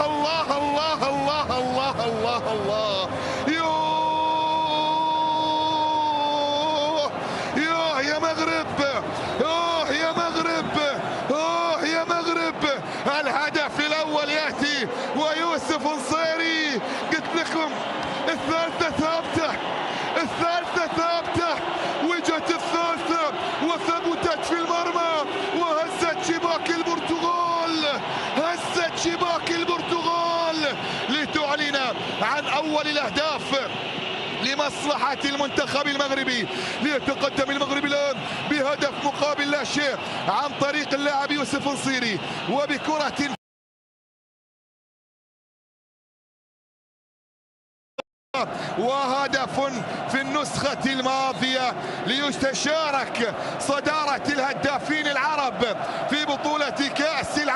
الله الله الله الله الله الله الله. يوه يوه يا مغرب، يوه يا مغرب، يوه يا مغرب. الهدف الأول يأتي ويوسف نصيري. قلت لكم الثالثة ثابتة، الثالثة ثابتة، وجت الثالثة وثبتت في المرمى وهزت شباك البرتغال، هزت شباك البرتغال لتعلن عن أول الأهداف لمصلحة المنتخب المغربي. ليتقدم المغرب الآن بهدف مقابل لا شيء عن طريق اللاعب يوسف نصيري وبكرة وهدف في النسخة الماضية ليتشارك صدارة الهدافين العرب في بطولة كأس العالم.